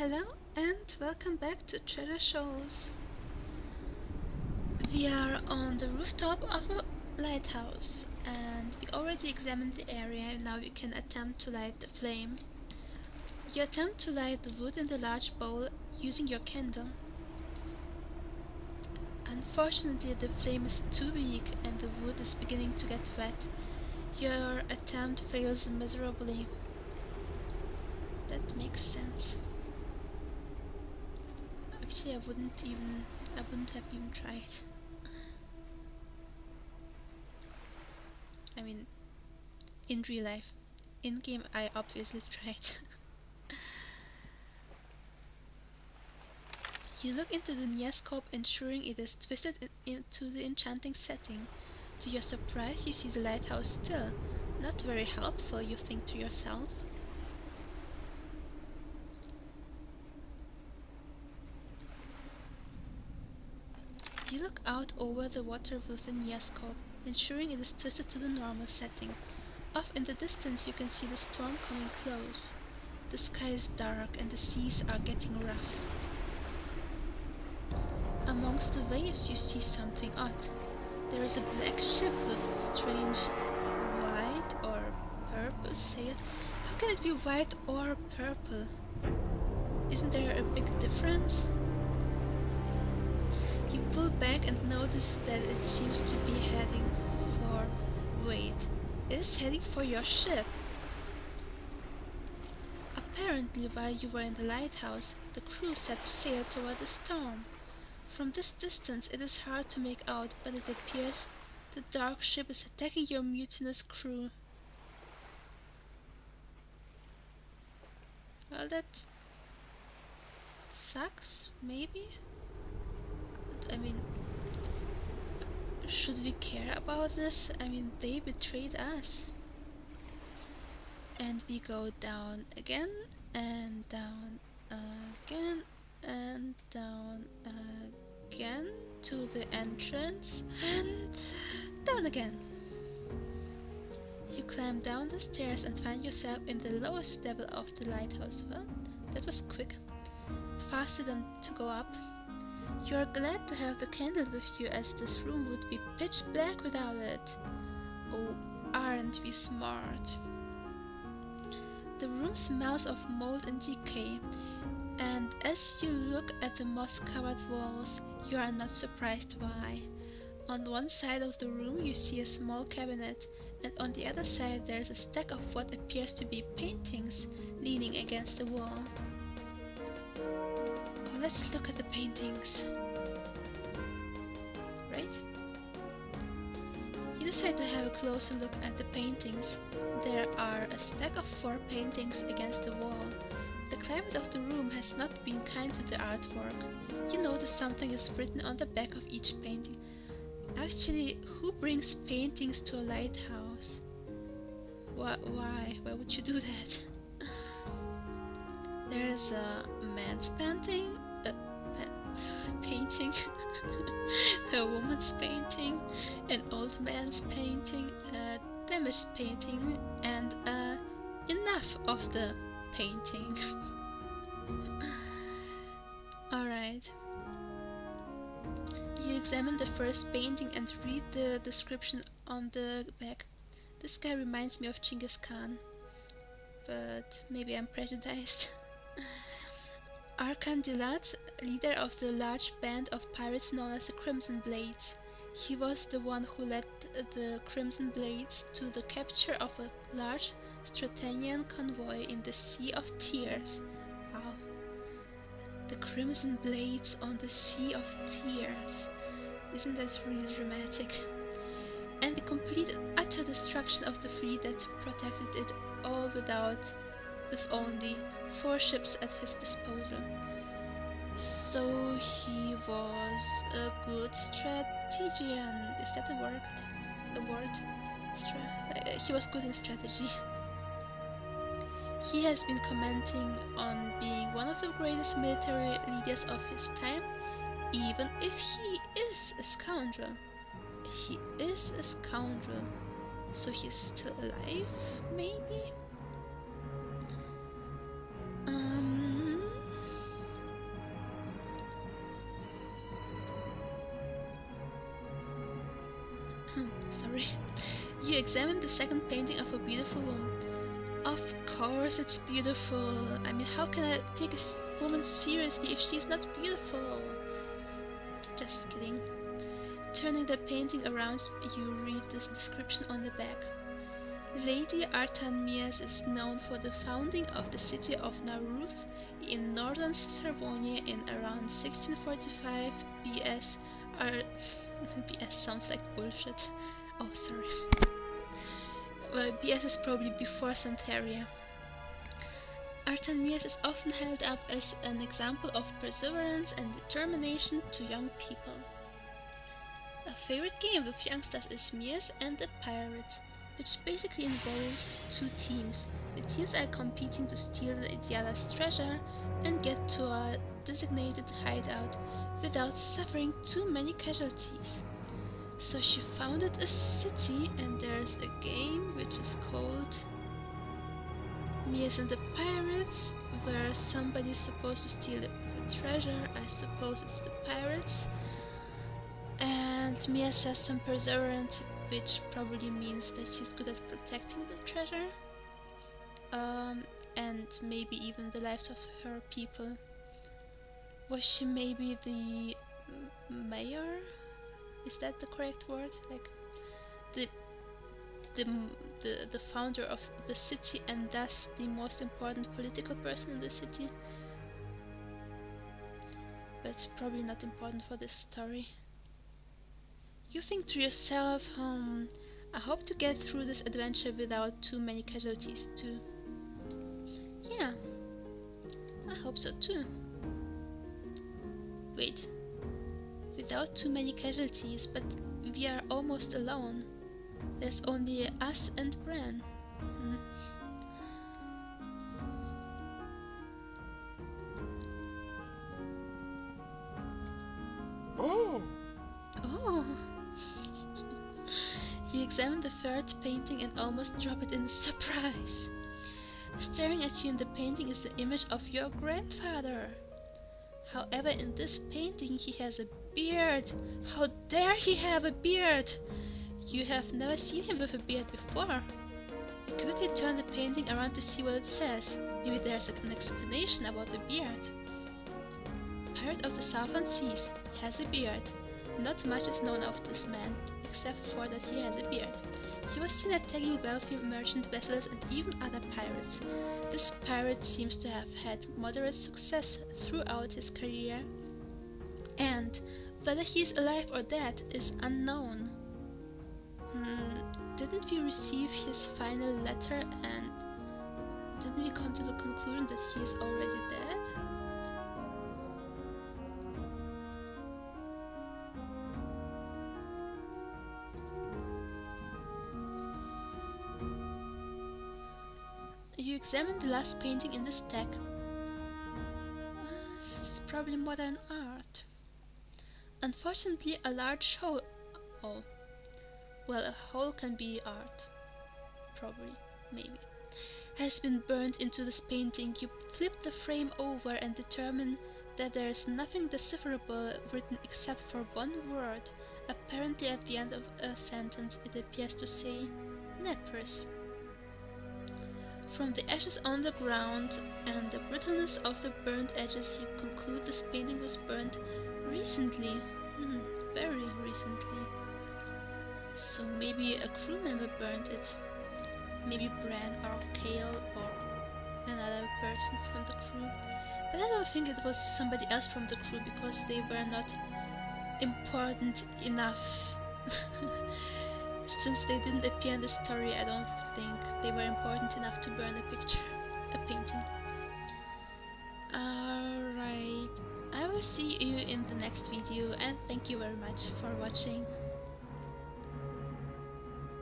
Hello and welcome back to Treasure Shoals. We are on the rooftop of a lighthouse and we already examined the area. Now you can attempt to light the flame. You attempt to light the wood in the large bowl using your candle. Unfortunately, the flame is too weak and the wood is beginning to get wet. Your attempt fails miserably. That makes sense. Actually, I wouldn't have even tried. I mean, in real life. In game, I obviously tried. You look into the Niascope, ensuring it is twisted into the enchanting setting. To your surprise, you see the lighthouse still. Not very helpful, you think to yourself. You look out over the water with the Niascope, ensuring it is twisted to the normal setting. Off in the distance you can see the storm coming close. The sky is dark and the seas are getting rough. Amongst the waves you see something odd. There is a black ship with strange white or purple sail. How can it be white or purple? Isn't there a big difference? You pull back and notice that it seems to be heading for... Wait, it is heading for your ship. Apparently, while you were in the lighthouse, the crew set sail toward the storm. From this distance it is hard to make out, but it appears the dark ship is attacking your mutinous crew. Well, that sucks, maybe? But, I mean, should we care about this? I mean, they betrayed us. And we go down again, and down again, and down again to the entrance, and down again. You climb down the stairs and find yourself in the lowest level of the lighthouse. Well, that was quick. Faster than to go up. You are glad to have the candle with you, as this room would be pitch black without it. Oh, aren't we smart? The room smells of mold and decay, and as you look at the moss-covered walls, you are not surprised why. On one side of the room you see a small cabinet, and on the other side there is a stack of what appears to be paintings leaning against the wall. Oh, let's look at the paintings. Right? You decide to have a closer look at the paintings. There are a stack of 4 paintings against the wall. The climate of the room has not been kind to the artwork. You notice something is written on the back of each painting. Actually, who brings paintings to a lighthouse? Why? Why would you do that? There is a man's painting, a woman's painting, an old man's painting, a damaged painting, and enough of the painting. Alright. You examine the first painting and read the description on the back. This guy reminds me of Genghis Khan, but maybe I'm prejudiced. Arkan Dilat, leader of the large band of pirates known as the Crimson Blades. He was the one who led the Crimson Blades to the capture of a large Stratanian convoy in the Sea of Tears. Wow. The Crimson Blades on the Sea of Tears. Isn't that really dramatic? And the complete and utter destruction of the fleet that protected it all with only 4 ships at his disposal. So he was a good strategian. Is that a word? He was good in strategy. He has been commenting on being one of the greatest military leaders of his time, even if he is a scoundrel. He is a scoundrel. So he's still alive, maybe? sorry. You examine the second painting of a beautiful woman. Of course it's beautiful. I mean, how can I take a woman seriously if she's not beautiful? Just kidding. Turning the painting around, you read this description on the back. Lady Artanmias is known for the founding of the city of Nauruth in northern Cicervonia in around 1645 BS. BS sounds like bullshit. Oh, sorry. Well, BS is probably before Santharia. Artanmias is often held up as an example of perseverance and determination to young people. A favorite game with youngsters is Mias and the Pirates, which basically involves two teams. The teams are competing to steal the other's treasure and get to a designated hideout without suffering too many casualties. So she founded a city, and there's a game which is called Mias and the Pirates, where somebody's supposed to steal the treasure. I suppose it's the pirates. And Mia says some perseverance, which probably means that she's good at protecting the treasure. And maybe even the lives of her people. Was she maybe the mayor? Is that the correct word? Like the founder of the city, and thus the most important political person in the city? That's probably not important for this story. You think to yourself, I hope to get through this adventure without too many casualties too. Yeah, I hope so too. Wait, without too many casualties, but we are almost alone. There's only us and Bran. Oh! Oh! You examine the third painting and almost drop it in surprise. Staring at you in the painting is the image of your grandfather. However, in this painting he has a beard. How dare he have a beard? You have never seen him with a beard before. You quickly turn the painting around to see what it says. Maybe there's an explanation about the beard. Pirate of the Southern Seas has a beard. Not much is known of this man, except for that he has a beard. He was seen attacking wealthy merchant vessels and even other pirates. This pirate seems to have had moderate success throughout his career, and whether he is alive or dead is unknown. Didn't we receive his final letter, and didn't we come to the conclusion that he is already dead? You examine the last painting in the stack. This is probably modern art. Unfortunately, a large hole. Oh. Well, a hole can be art. Probably. Maybe. Has been burned into this painting. You flip the frame over and determine that there is nothing decipherable written except for one word. Apparently at the end of a sentence it appears to say Nepris. From the ashes on the ground and the brittleness of the burnt edges, you conclude this painting was burnt recently. Very recently. So maybe a crew member burnt it. Maybe Bran or Kale or another person from the crew. But I don't think it was somebody else from the crew, because they were not important enough. Since they didn't appear in the story, I don't think they were important enough to burn a painting. Alright, I will see you in the next video, and thank you very much for watching.